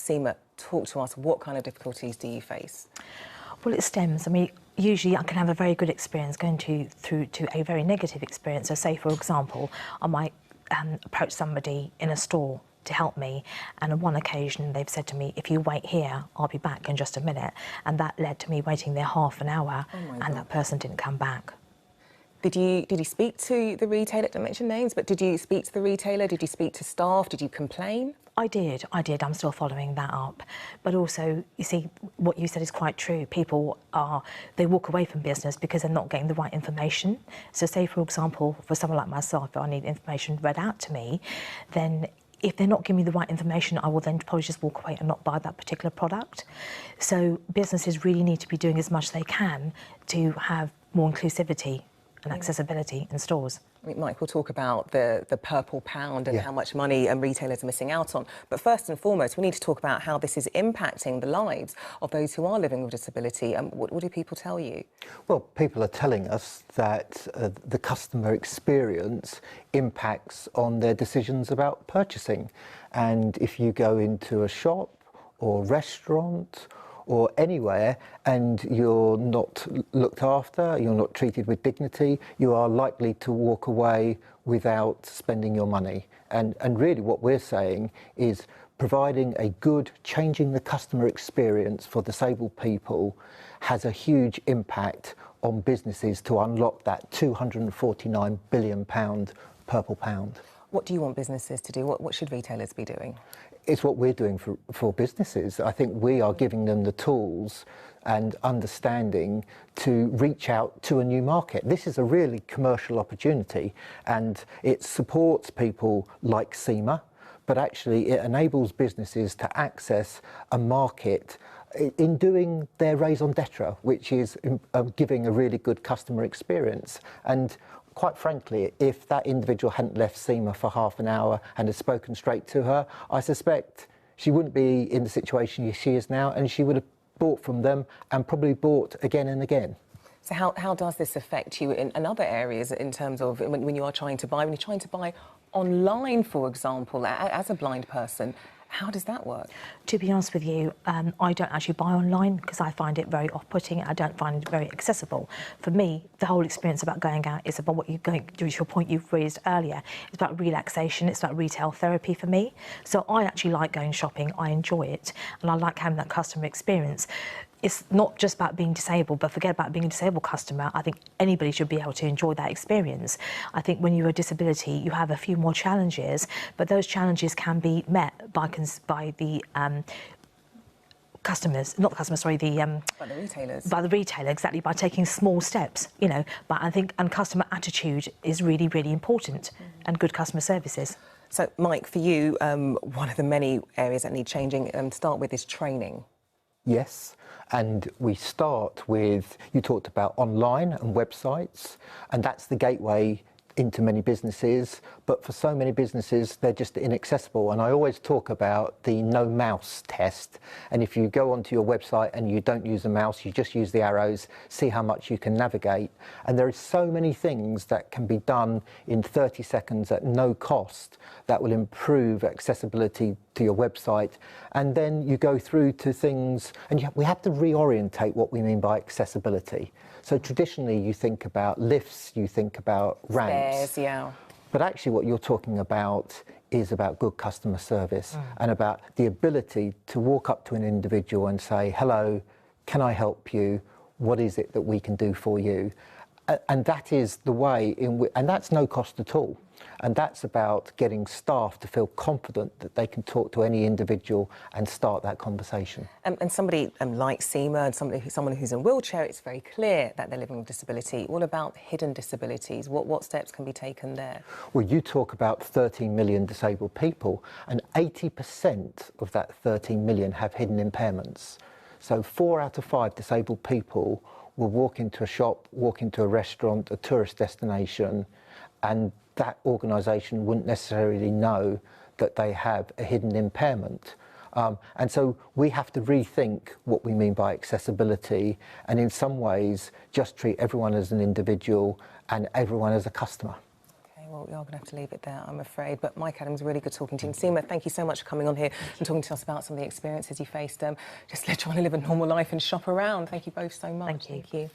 Seema, talk to us. What kind of difficulties do you face? Well, it stems. I mean, usually I can have a very good experience going through to a very negative experience. So say, for example, I might approach somebody in a store to help me, and on one occasion they've said to me, if you wait here, I'll be back in just a minute. And that led to me waiting there half an hour, and that person didn't come back. Did you speak to the retailer? Don't mention names, but did you speak to the retailer? Did you speak to staff? Did you complain? I did. I'm still following that up. But also, you see, what you said is quite true. People they walk away from business because they're not getting the right information. So say, for example, for someone like myself, if I need information read out to me, then if they're not giving me the right information, I will then probably just walk away and not buy that particular product. So businesses really need to be doing as much as they can to have more inclusivity and accessibility in stores. I mean, Mike, we'll talk about the purple pound and how much money retailers are missing out on. But first and foremost, we need to talk about how this is impacting the lives of those who are living with disability. What do people tell you? Well, people are telling us that the customer experience impacts on their decisions about purchasing. And if you go into a shop or restaurant or anywhere and you're not looked after, you're not treated with dignity, you are likely to walk away without spending your money. And really what we're saying is providing a good, changing the customer experience for disabled people has a huge impact on businesses to unlock that £249 billion purple pound. What do you want businesses to do? What should retailers be doing? It's what we're doing for businesses. I think we are giving them the tools and understanding to reach out to a new market. This is a really commercial opportunity, and it supports people like Seema, but actually it enables businesses to access a market in doing their raison d'etre, which is giving a really good customer experience. And quite frankly, if that individual hadn't left Seema for half an hour and had spoken straight to her, I suspect she wouldn't be in the situation she is now, and she would have bought from them and probably bought again and again. So how does this affect you in other areas in terms of when you are trying to buy, when you're trying to buy online, for example, as a blind person? How does that work? To be honest with you, I don't actually buy online because I find it very off-putting. I don't find it very accessible. For me, the whole experience about going out is about what you're going to, your point you've raised earlier. It's about relaxation, it's about retail therapy for me. So I actually like going shopping, I enjoy it, and I like having that customer experience. It's not just about being disabled, but forget about being a disabled customer. I think anybody should be able to enjoy that experience. I think when you're a disability, you have a few more challenges, but those challenges can be met by the customers, not the customers, sorry, by the retailers. By the retailer, exactly, by taking small steps, you know. But I think customer attitude is really, really important, and good customer services. So, Mike, for you, one of the many areas that need changing, start with, is training. Yes, and we start with, you talked about online and websites, and that's the gateway into many businesses, but for so many businesses they're just inaccessible. And I always talk about the no mouse test, and if you go onto your website and you don't use a mouse, you just use the arrows, see how much you can navigate. And there are so many things that can be done in 30 seconds at no cost that will improve accessibility to your website. And then you go through to things, and we have to reorientate what we mean by accessibility. So traditionally you think about lifts, you think about ramps. Stairs, yeah. But actually what you're talking about is about good customer service and about the ability to walk up to an individual and say, hello, can I help you? What is it that we can do for you? And that is the way in which, and that's no cost at all. And that's about getting staff to feel confident that they can talk to any individual and start that conversation. And somebody like Seema and someone who's in a wheelchair, it's very clear that they're living with disability. What about hidden disabilities? What steps can be taken there? Well, you talk about 13 million disabled people, and 80% of that 13 million have hidden impairments. So 4 out of 5 disabled people will walk into a shop, walk into a restaurant, a tourist destination, and that organisation wouldn't necessarily know that they have a hidden impairment. And so we have to rethink what we mean by accessibility, and in some ways just treat everyone as an individual and everyone as a customer. Okay. well, we are going to have to leave it there, I'm afraid. But Mike Adams, really good talking to you. And Seema, thank you so much for coming on here and talking to us about some of the experiences you faced just trying to live a normal life and shop around. Thank you both so much. Thank you. Thank you.